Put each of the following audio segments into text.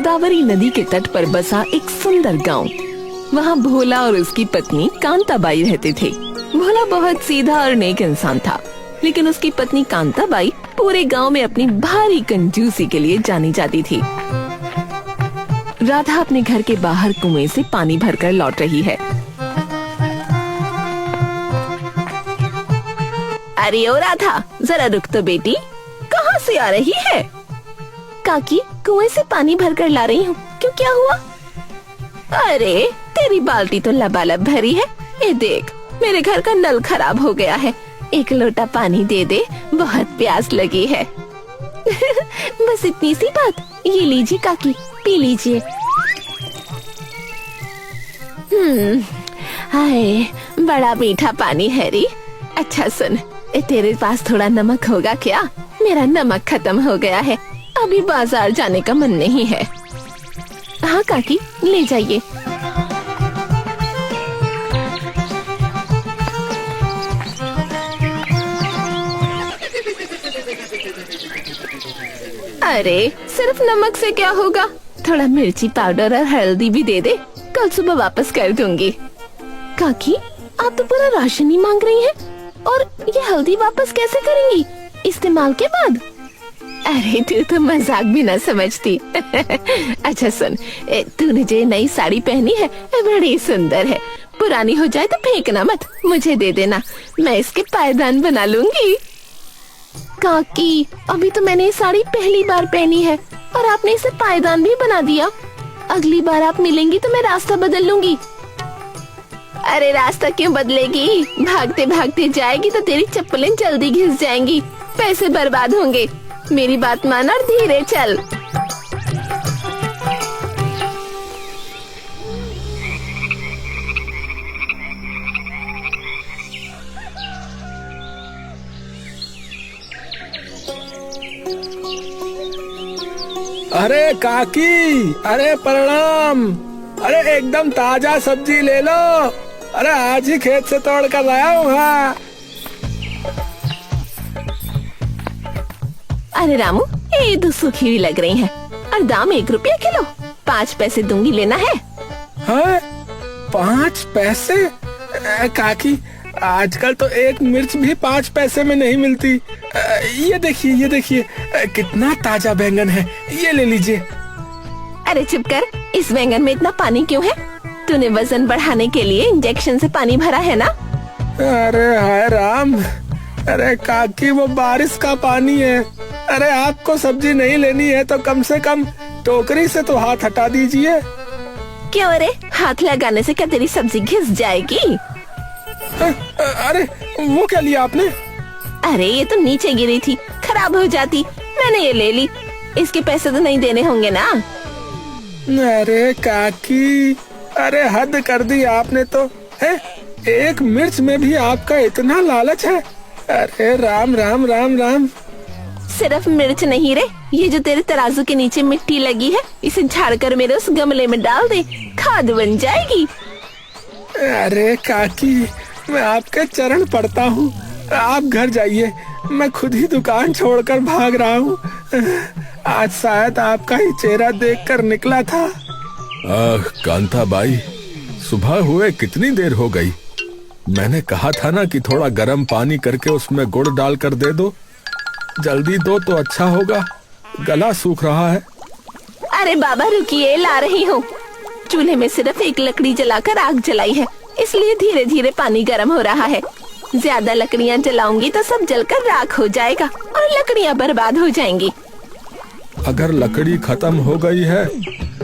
गोदावरी नदी के तट पर बसा एक सुंदर गांव। वहाँ भोला और उसकी पत्नी कांताबाई रहते थे। भोला बहुत सीधा और नेक इंसान था, लेकिन उसकी पत्नी कांताबाई पूरे गांव में अपनी भारी कंजूसी के लिए जानी जाती थी। राधा अपने घर के बाहर कुएं से पानी भरकर लौट रही है। अरे ओ राधा, जरा रुक तो बेटी, कहाँ से आ रही है? काकी, कुएं से पानी भरकर ला रही हूँ। क्यों, क्या हुआ? अरे तेरी बाल्टी तो लबालब भरी है। ये देख, मेरे घर का नल खराब हो गया है। एक लोटा पानी दे दे, बहुत प्यास लगी है। बस इतनी सी बात। ये लीजिए काकी, पी लीजिए। हाय, बड़ा मीठा पानी है री। अच्छा सुन, तेरे पास थोड़ा नमक होगा क्या? मेरा नमक खत्म हो गया है, अभी बाजार जाने का मन नहीं है। हाँ काकी, ले जाइए। अरे सिर्फ नमक से क्या होगा? थोड़ा मिर्ची पाउडर और हल्दी भी दे दे, कल सुबह वापस कर दूंगी। काकी, आप तो पूरा राशन ही मांग रही हैं, और ये हल्दी वापस कैसे करेंगी इस्तेमाल के बाद? अरे तू तो मजाक भी ना समझती। अच्छा सुन, तूने जो नई साड़ी पहनी है बड़ी सुंदर है। पुरानी हो जाए तो फेंकना मत, मुझे दे देना, मैं इसके पायदान बना लूंगी। काकी, अभी तो मैंने ये साड़ी पहली बार पहनी है और आपने इसे पायदान भी बना दिया। अगली बार आप मिलेंगी तो मैं रास्ता बदल लूंगी। अरे रास्ता क्यों बदलेगी? भागते भागते जाएगी तो तेरी चप्पलें जल्दी घिस जाएंगी, पैसे बर्बाद होंगे। मेरी बात मान और धीरे चल। अरे काकी, अरे प्रणाम। अरे एकदम ताजा सब्जी ले लो। अरे आज ही खेत से तोड़ कर लाया हूँ। हाँ। अरे रामू, ये तो सूखी हुई लग रही है, और दाम 1 रुपया किलो। 5 पैसे दूंगी, लेना है? हाँ, 5 पैसे? काकी, आजकल तो एक मिर्च भी 5 पैसे में नहीं मिलती। ये देखिए, ये देखिए, कितना ताजा बैंगन है, ये ले लीजिए। अरे चुप कर, इस बैंगन में इतना पानी क्यों है? तूने वजन बढ़ाने के लिए इंजेक्शन से पानी भरा है ना? अरे हाय राम, अरे काकी वो बारिश का पानी है। अरे आपको सब्जी नहीं लेनी है तो कम से कम टोकरी से तो हाथ हटा दीजिए। क्यों रे, हाथ लगाने से क्या तेरी सब्जी घिस जाएगी? अरे वो क्या लिया आपने? अरे ये तो नीचे गिरी थी, खराब हो जाती, मैंने ये ले ली। इसके पैसे तो नहीं देने होंगे ना? अरे काकी, अरे हद कर दी आपने तो। है, एक मिर्च में भी आपका इतना लालच है? अरे राम राम राम राम। सिर्फ मिर्च नहीं रे, ये जो तेरे तराजू के नीचे मिट्टी लगी है, इसे झाड़ कर मेरे उस गमले में डाल दे, खाद बन जाएगी। अरे काकी, मैं आपके चरण पड़ता हूँ, आप घर जाइए, मैं खुद ही दुकान छोड़कर भाग रहा हूँ। आज शायद आपका ही चेहरा देखकर निकला था। कांताबाई, सुबह हुए कितनी देर हो गई? मैंने कहा था ना कि थोड़ा गर्म पानी करके उसमें गुड़ डालकर दे दो। जल्दी दो तो अच्छा होगा, गला सूख रहा है। अरे बाबा रुकिए, ला रही हूँ। चूल्हे में सिर्फ एक लकड़ी जलाकर आग जलाई है, इसलिए धीरे धीरे पानी गर्म हो रहा है। ज्यादा लकड़ियाँ जलाऊंगी तो सब जलकर राख हो जाएगा और लकड़ियाँ बर्बाद हो जाएंगी। अगर लकड़ी खत्म हो गई है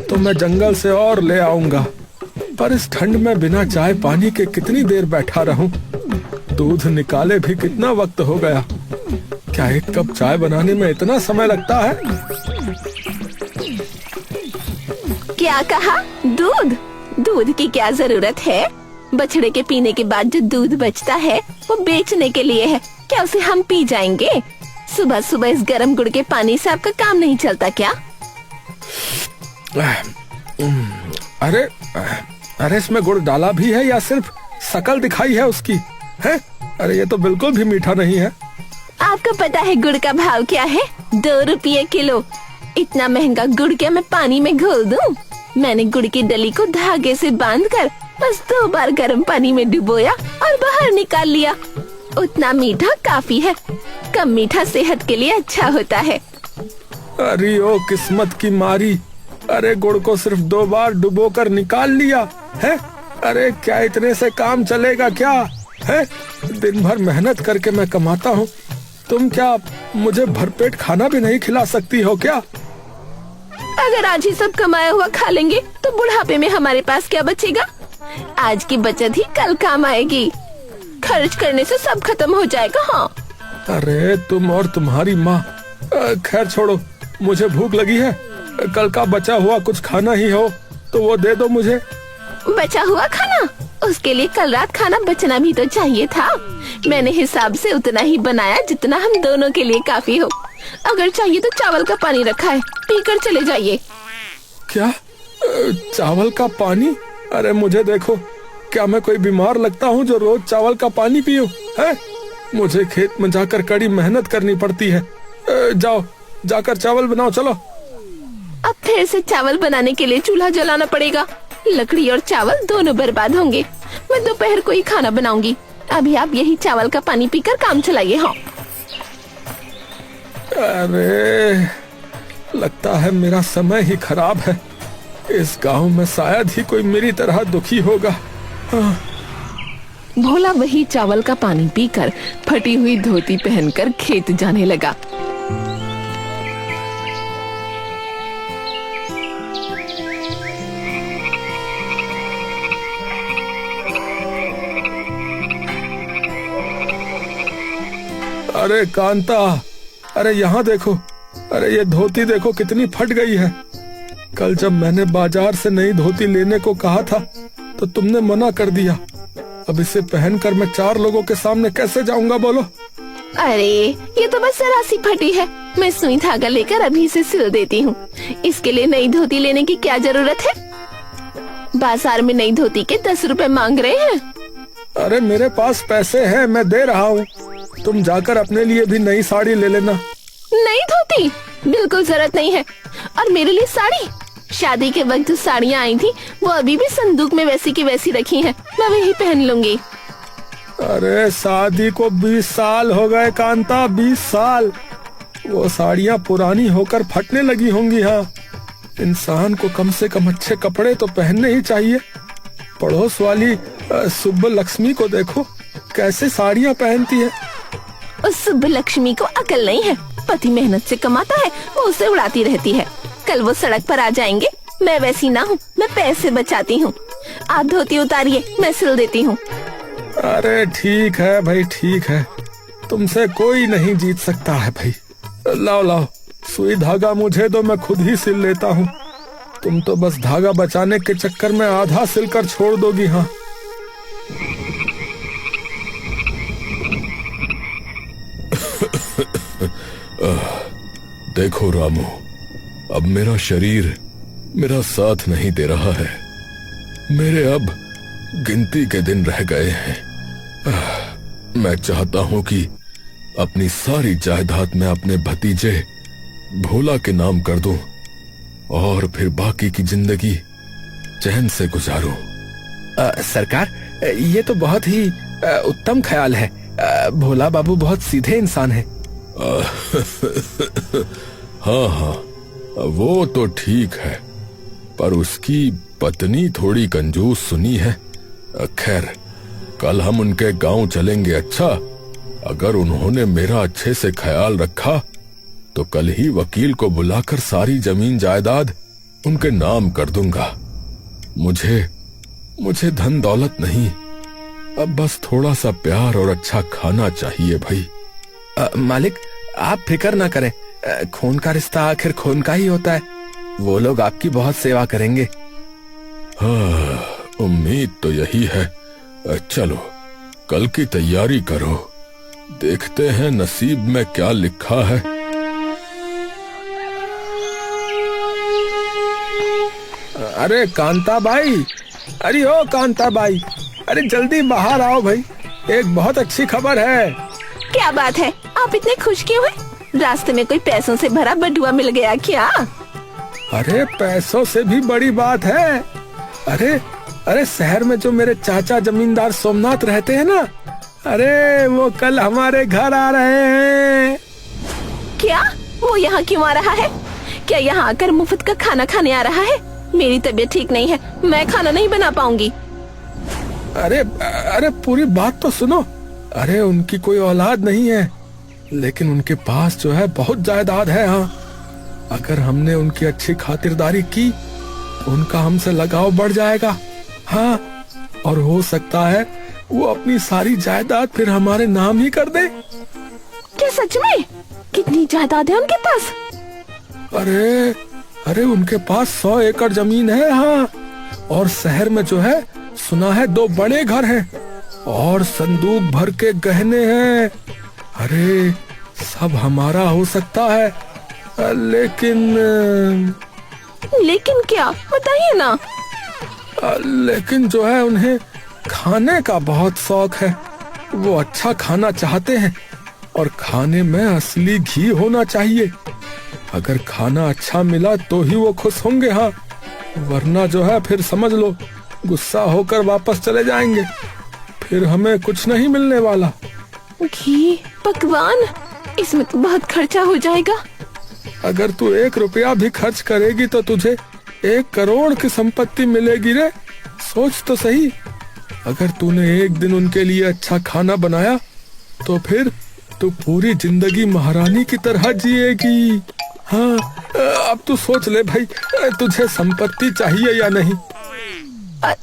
तो मैं जंगल से और ले आऊंगा, पर इस ठंड में बिना चाय पानी के कितनी देर बैठा रहूं? दूध निकाले भी कितना वक्त हो गया। क्या एक कप चाय बनाने में इतना समय लगता है? क्या कहा? दूध? दूध की क्या जरूरत है? बछड़े के पीने के बाद जो दूध बचता है वो बेचने के लिए है, क्या उसे हम पी जाएंगे? सुबह सुबह इस गर्म गुड़ के पानी से आपका काम नहीं चलता क्या? अरे अरे इसमें गुड़ डाला भी है या सिर्फ शकल दिखाई है उसकी? है? अरे ये तो बिल्कुल भी मीठा नहीं है। आपको पता है गुड़ का भाव क्या है? 2 रुपये किलो। इतना महंगा गुड़ क्या मैं पानी में घोल दूं? मैंने गुड़ की डली को धागे से बांधकर बस 2 बार गर्म पानी में डुबोया और बाहर निकाल लिया। उतना मीठा काफी है, कम मीठा सेहत के लिए अच्छा होता है। अरे ओ किस्मत की मारी, अरे गुड़ को सिर्फ 2 बार डुबोकर निकाल लिया है। अरे क्या इतने से काम चलेगा क्या है? दिन भर मेहनत करके मैं कमाता हूँ, तुम क्या मुझे भरपेट खाना भी नहीं खिला सकती हो क्या? अगर आज ही सब कमाया हुआ खा लेंगे तो बुढ़ापे में हमारे पास क्या बचेगा? आज की बचत ही कल काम आएगी, खर्च करने से सब खत्म हो जाएगा। हाँ। अरे तुम और तुम्हारी माँ, खैर छोड़ो, मुझे भूख लगी है। कल का बचा हुआ कुछ खाना ही हो तो वो दे दो मुझे। बचा हुआ खाना? उसके लिए कल रात खाना बचना भी तो चाहिए था। मैंने हिसाब से उतना ही बनाया जितना हम दोनों के लिए काफी हो। अगर चाहिए तो चावल का पानी रखा है, पीकर चले जाइए। क्या? चावल का पानी? अरे मुझे देखो, क्या मैं कोई बीमार लगता हूँ जो रोज चावल का पानी पीऊं? है, मुझे खेत में जाकर कड़ी मेहनत करनी पड़ती है। जाओ, जाकर चावल बनाओ, चलो। अब फिर से चावल बनाने के लिए चूल्हा जलाना पड़ेगा। लकड़ी और चावल दोनों बर्बाद होंगे। मैं दोपहर को ही खाना बनाऊंगी। अभी आप यही चावल का पानी पीकर काम चलाइए। हाँ। अरे लगता है मेरा समय ही खराब है। इस गांव में शायद ही कोई मेरी तरह दुखी होगा। भोला वही चावल का पानी पीकर फटी हुई धोती पहनकर खेत जाने लगा। अरे कांता, अरे यहाँ देखो, अरे ये धोती देखो कितनी फट गई है। कल जब मैंने बाजार से नई धोती लेने को कहा था तो तुमने मना कर दिया। अब इसे पहनकर मैं 4 लोगों के सामने कैसे जाऊंगा बोलो? अरे ये तो बस जरा सी फटी है, मैं सुई धागा लेकर अभी इसे सिल देती हूँ। इसके लिए नई धोती लेने की क्या जरूरत है? बाजार में नई धोती के 10 रुपए मांग रहे हैं। अरे मेरे पास पैसे हैं, मैं दे रहा हूँ। तुम जाकर अपने लिए भी नई साड़ी ले लेना। नई धोती? बिल्कुल जरूरत नहीं है। और मेरे लिए साड़ी? शादी के वक्त जो साड़ियाँ आई थी वो अभी भी संदूक में वैसी की वैसी रखी हैं। मैं वही पहन लूंगी। अरे शादी को 20 साल हो गए कांता, 20 साल। वो साड़ियाँ पुरानी होकर फटने लगी होंगी। हाँ, इंसान को कम से कम अच्छे कपड़े तो पहनने ही चाहिए। पड़ोस वाली सुब्बा लक्ष्मी को देखो, कैसे साड़ियाँ पहनती है। उस सुब्बा लक्ष्मी को अकल नहीं है। पति मेहनत से कमाता है, वो उसे उड़ाती रहती है। कल वो सड़क पर आ जाएंगे। मैं वैसी ना हूँ, मैं पैसे बचाती हूँ। आप धोती उतारिए, मैं सिल देती हूँ। अरे ठीक है भाई, ठीक है, तुमसे कोई नहीं जीत सकता है भाई। लाओ लाओ, सुई धागा मुझे दो, मैं खुद ही सिल लेता हूँ। तुम तो बस धागा बचाने के चक्कर में आधा सिलकर छोड़ दोगी। हाँ, देखो रामू, अब मेरा शरीर मेरा साथ नहीं दे रहा है। मेरे अब गिनती के दिन रह गए हैं। मैं चाहता हूं कि अपनी सारी जायदाद मैं अपने भतीजे भोला के नाम कर दूं और फिर बाकी की जिंदगी चैन से गुजारूं। सरकार, ये तो बहुत ही उत्तम ख्याल है। भोला बाबू बहुत सीधे इंसान है। हाँ हाँ, वो तो ठीक है, पर उसकी पत्नी थोड़ी कंजूस सुनी है। खैर, कल हम उनके गांव चलेंगे। अच्छा, अगर उन्होंने मेरा अच्छे से ख्याल रखा तो कल ही वकील को बुलाकर सारी जमीन जायदाद उनके नाम कर दूंगा। मुझे धन दौलत नहीं, अब बस थोड़ा सा प्यार और अच्छा खाना चाहिए भाई। मालिक, आप फिक्र ना करें। खून का रिश्ता आखिर खून का ही होता है। वो लोग आपकी बहुत सेवा करेंगे। हाँ, उम्मीद तो यही है। चलो, कल की तैयारी करो, देखते हैं नसीब में क्या लिखा है। अरे कांता बाई, अरे ओ कांता बाई, अरे जल्दी बाहर आओ भाई, एक बहुत अच्छी खबर है। क्या बात है, आप इतने खुश क्यों हैं? रास्ते में कोई पैसों से भरा बटुआ मिल गया क्या? अरे पैसों से भी बड़ी बात है। अरे अरे शहर में जो मेरे चाचा जमींदार सोमनाथ रहते हैं ना, अरे वो कल हमारे घर आ रहे हैं। क्या? वो यहाँ क्यों आ रहा है? क्या यहाँ आकर मुफ्त का खाना खाने आ रहा है? मेरी तबीयत ठीक नहीं है, मैं खाना नहीं बना पाऊंगी। अरे अरे पूरी बात तो सुनो। अरे उनकी कोई औलाद नहीं है, लेकिन उनके पास जो है बहुत जायदाद है। हाँ, अगर हमने उनकी अच्छी खातिरदारी की, उनका हमसे लगाव बढ़ जाएगा। हाँ, और हो सकता है वो अपनी सारी जायदाद फिर हमारे नाम ही कर दे। क्या सच में? कितनी जायदाद है उनके पास? अरे अरे उनके पास 100 एकड़ जमीन है। हाँ, और शहर में जो है सुना है 2 बड़े घर हैं और संदूक भर के गहने हैं। अरे सब हमारा हो सकता है, लेकिन क्या? बताइए ना। लेकिन जो है उन्हें खाने का बहुत शौक है। वो अच्छा खाना चाहते हैं और खाने में असली घी होना चाहिए। अगर खाना अच्छा मिला तो ही वो खुश होंगे। हाँ, वरना जो है फिर समझ लो गुस्सा होकर वापस चले जाएंगे, फिर हमें कुछ नहीं मिलने वाला। घी, पकवान, इसमें तो बहुत खर्चा हो जाएगा। अगर तू 1 रुपया भी खर्च करेगी तो तुझे 1 करोड़ की संपत्ति मिलेगी रे। सोच तो सही, अगर तूने एक दिन उनके लिए अच्छा खाना बनाया तो फिर तू पूरी जिंदगी महारानी की तरह जिएगी। हाँ, अब तू सोच ले भाई, तुझे संपत्ति चाहिए या नहीं।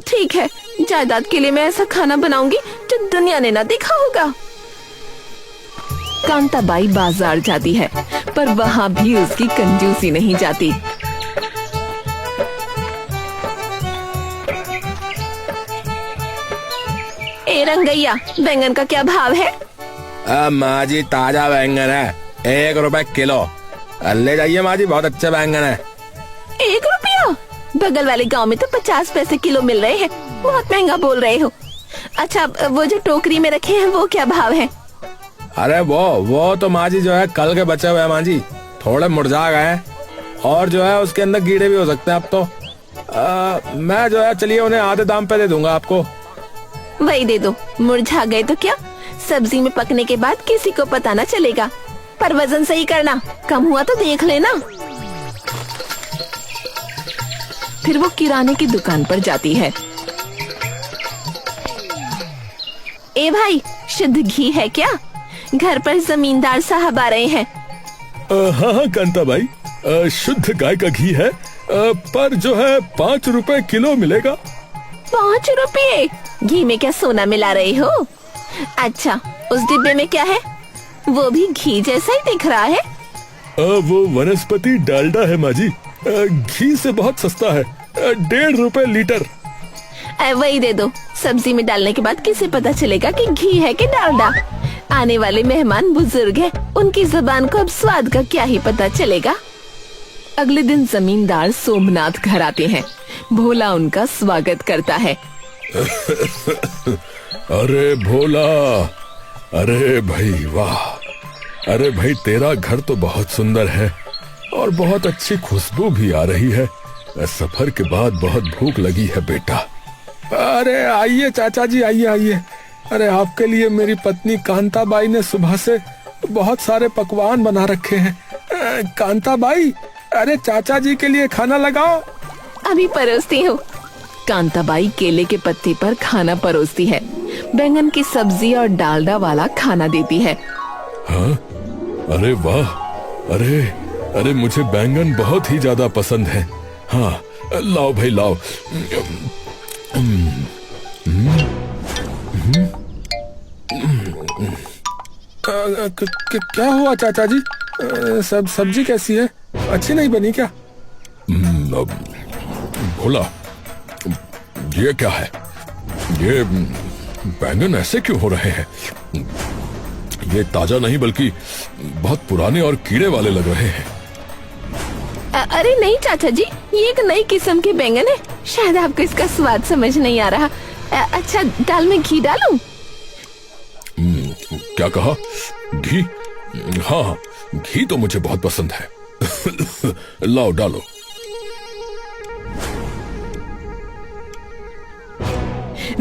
ठीक है, जायदाद के लिए मैं ऐसा खाना बनाऊंगी जो दुनिया ने ना देखा होगा। कांताबाई बाजार जाती है, पर वहाँ भी उसकी कंजूसी नहीं जाती। ए रंगैया, बैंगन का क्या भाव है? माँ जी ताजा बैंगन है, 1 रुपए किलो। ले जाइए माँ जी, बहुत अच्छे बैंगन है। 1 रुपया? बगल वाले गांव में तो 50 पैसे किलो मिल रहे हैं, बहुत महंगा बोल रहे हो। अच्छा, वो जो टोकरी में रखे हैं वो क्या भाव है? अरे वो तो माँ जी जो है कल के बचे हुए हैं माँ जी, थोड़े मुरझा गए हैं और जो है उसके अंदर कीड़े भी हो सकते हैं अब तो। मैं जो है चलिए उन्हें आधे दाम पे दे दूंगा आपको। वही दे दो, मुरझा गए तो क्या, सब्जी में पकने के बाद किसी को पता न चलेगा। पर वजन सही करना, कम हुआ तो देख लेना। फिर वो किराने की दुकान पर जाती है। ए भाई, शुद्ध घी है क्या? घर पर जमींदार साहब आ रहे हैं। हाँ हाँ कांताबाई, शुद्ध गाय का घी है, पर जो है 5 रुपए किलो मिलेगा। 5 रुपये? घी में क्या सोना मिला रहे हो? अच्छा, उस डिब्बे में क्या है? वो भी घी जैसा ही दिख रहा है। वो वनस्पति डालडा है माँ जी, घी से बहुत सस्ता है, 1.5 रुपए लीटर। वही दे दो, सब्जी में डालने के बाद किसे पता चलेगा कि घी है कि डालडा? आने वाले मेहमान बुजुर्ग हैं, उनकी जुबान को अब स्वाद का क्या ही पता चलेगा। अगले दिन जमींदार सोमनाथ घर आते हैं। भोला उनका स्वागत करता है। अरे भोला, अरे भाई वाह, अरे भाई तेरा घर तो बहुत सुंदर है और बहुत अच्छी खुशबू भी आ रही है। सफर के बाद बहुत भूख लगी है बेटा। अरे आइए चाचा जी, आइए आइए। अरे आपके लिए मेरी पत्नी कांताबाई ने सुबह से बहुत सारे पकवान बना रखे हैं। कांताबाई, अरे चाचा जी के लिए खाना लगाओ। अभी परोसती हूँ। कांताबाई केले के पत्ते पर खाना परोसती है, बैंगन की सब्जी और डालडा वाला खाना देती है। हाँ, अरे वाह, अरे अरे मुझे बैंगन बहुत ही ज्यादा पसंद है। हाँ, लाओ भाई लाओ। क्या हुआ चाचा जी? सब्जी कैसी है? अच्छी नहीं बनी क्या? भोला, ये क्या है? ये बैंगन ऐसे क्यों हो रहे हैं? ये ताजा नहीं बल्कि बहुत पुराने और कीड़े वाले लग रहे हैं। अरे नहीं चाचा जी, ये एक नई किस्म के बैंगन है, शायद आपको इसका स्वाद समझ नहीं आ रहा। अच्छा, दाल में घी डालूं? क्या कहा? घी? हाँ, घी तो मुझे बहुत पसंद है। लाओ डालो।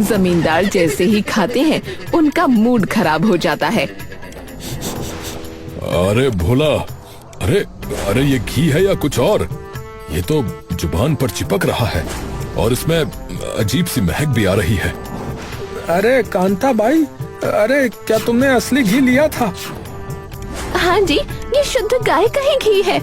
जमींदार जैसे ही खाते हैं उनका मूड खराब हो जाता है। अरे भोला, अरे अरे ये घी है या कुछ और? ये तो जुबान पर चिपक रहा है और इसमें अजीब सी महक भी आ रही है। अरे कांता बाई, अरे क्या तुमने असली घी लिया था? हाँ जी, ये शुद्ध गाय का ही घी है,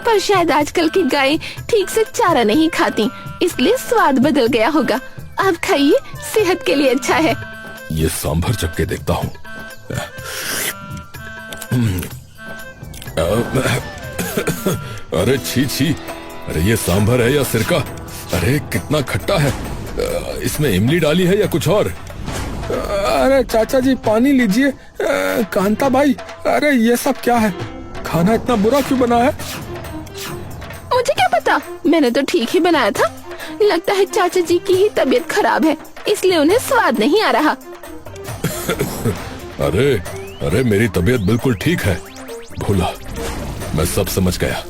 पर शायद आजकल की गायें ठीक से चारा नहीं खाती, इसलिए स्वाद बदल गया होगा। आप खाइए, सेहत के लिए अच्छा है। ये सांभर चख के देखता हूँ। अरे छी छी, अरे ये सांभर है या सिरका? अरे कितना खट्टा है। इसमें इमली डाली है या कुछ और? अरे चाचा जी पानी लीजिए। कांता बाई, अरे ये सब क्या है? खाना इतना बुरा क्यों बना है? मुझे क्या पता, मैंने तो ठीक ही बनाया था। लगता है चाचा जी की ही तबीयत खराब है, इसलिए उन्हें स्वाद नहीं आ रहा। अरे अरे मेरी तबीयत बिल्कुल ठीक है भोला, मैं सब समझ गया।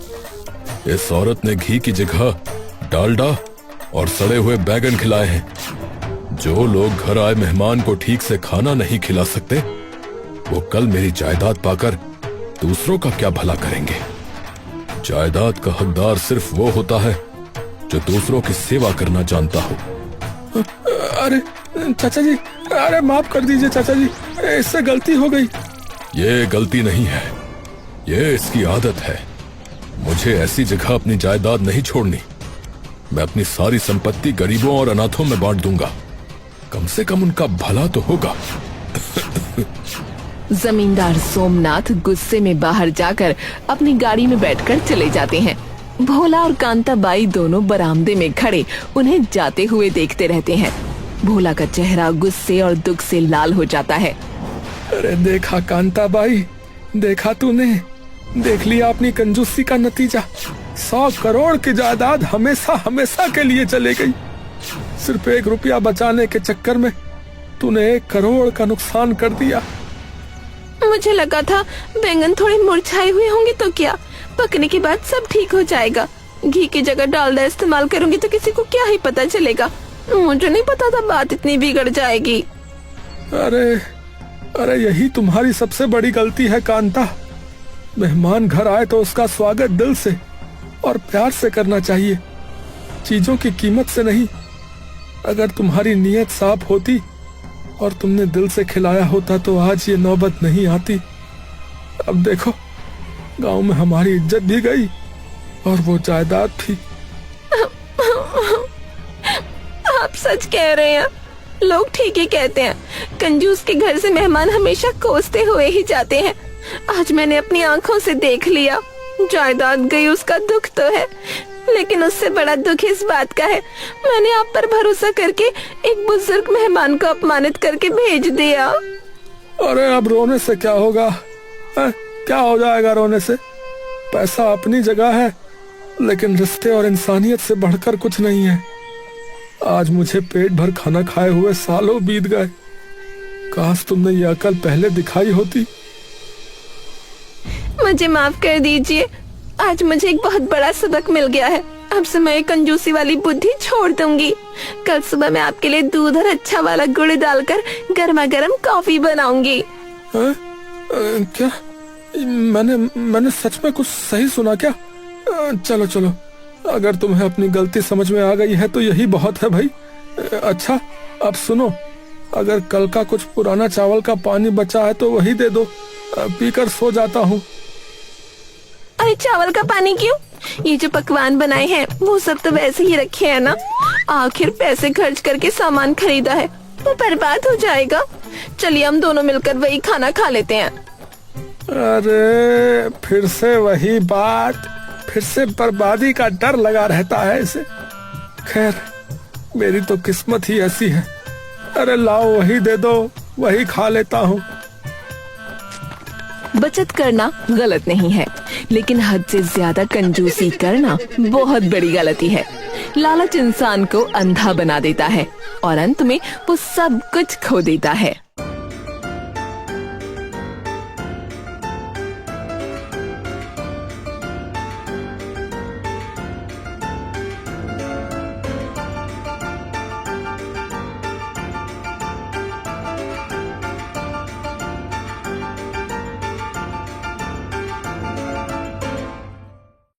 इस औरत ने घी की जगह डालडा और सड़े हुए बैगन खिलाए हैं। जो लोग घर आए मेहमान को ठीक से खाना नहीं खिला सकते, वो कल मेरी जायदाद पाकर दूसरों का क्या भला करेंगे। जायदाद का हकदार सिर्फ वो होता है जो दूसरों की सेवा करना जानता हो। अरे चाचा जी, अरे माफ कर दीजिए चाचा जी, इससे गलती हो गई। ये गलती नहीं है, ये इसकी आदत है। मुझे ऐसी जगह अपनी जायदाद नहीं छोड़नी। मैं अपनी सारी संपत्ति गरीबों और अनाथों में बांट दूंगा, कम से कम उनका भला तो होगा। जमींदार सोमनाथ गुस्से में बाहर जाकर अपनी गाड़ी में बैठकर चले जाते हैं। भोला और कांता बाई दोनों बरामदे में खड़े उन्हें जाते हुए देखते रहते हैं। भोला का चेहरा गुस्से और दुख से लाल हो जाता है। अरे देखा कांता बाई, देखा तूने, देख लिया अपनी कंजूसी का नतीजा। 100 करोड़ की जायदाद हमेशा हमेशा के लिए चले गई। सिर्फ 1 रुपया बचाने के चक्कर में तूने 1 करोड़ का नुकसान कर दिया। मुझे लगा था बैंगन थोड़े मुरझाए हुए होंगे तो क्या, पकने के बाद सब ठीक हो जाएगा। घी की जगह डालडा इस्तेमाल करूंगी तो किसी को क्या ही पता चलेगा। मुझे नहीं पता था बात इतनी बिगड़ जाएगी। अरे अरे यही तुम्हारी सबसे बड़ी गलती है कांता। मेहमान घर आए तो उसका स्वागत दिल से और प्यार से करना चाहिए, चीजों की कीमत से नहीं। अगर तुम्हारी नीयत साफ होती और तुमने दिल से खिलाया होता तो आज ये नौबत नहीं आती। अब देखो, गांव में हमारी इज्जत भी गई और वो जायदाद भी। आप सच कह रहे हैं, लोग ठीक ही कहते हैं। कंजूस के घर से मेहमान हमेशा कोसते हुए ही जाते हैं। आज मैंने अपनी आंखों से देख लिया। जायदाद गई उसका दुख तो है, लेकिन उससे बड़ा दुख इस बात का है मैंने आप पर भरोसा करके एक बुजुर्ग मेहमान को अपमानित करके भेज दिया। अरे अब रोने से क्या होगा? क्या हो जाएगा रोने से? पैसा अपनी जगह है, लेकिन रिश्ते और इंसानियत से बढ़कर कुछ नहीं है। आज मुझे पेट भर खाना खाए हुए सालों बीत गए। काश तुमने ये अकल पहले दिखाई होती। मुझे माफ कर दीजिए, आज मुझे एक बहुत बड़ा सबक मिल गया है। अब से मैं कंजूसी वाली बुद्धि छोड़ दूंगी। कल सुबह मैं आपके लिए दूध और अच्छा वाला गुड़ डालकर गर्मा गर्म कॉफी बनाऊंगी। क्या? मैंने सच में कुछ सही सुना क्या? चलो चलो, अगर तुम्हें अपनी गलती समझ में आ गई है तो यही बहुत है भाई। अच्छा अब सुनो, अगर कल का कुछ पुराना चावल का पानी बचा है तो वही दे दो, पीकर सो जाता हूँ। अरे चावल का पानी क्यों? ये जो पकवान बनाए हैं वो सब तो वैसे ही रखे हैं ना। आखिर पैसे खर्च करके सामान खरीदा है वो बर्बाद हो जाएगा। चलिए हम दोनों मिलकर वही खाना खा लेते हैं। अरे फिर से वही बात, फिर से बर्बादी का डर लगा रहता है इसे। खैर मेरी तो किस्मत ही ऐसी है। अरे लाओ वही दे दो, वही खा लेता हूँ। बचत करना गलत नहीं है, लेकिन हद से ज्यादा कंजूसी करना बहुत बड़ी गलती है। लालच इंसान को अंधा बना देता है और अंत में वो सब कुछ खो देता है।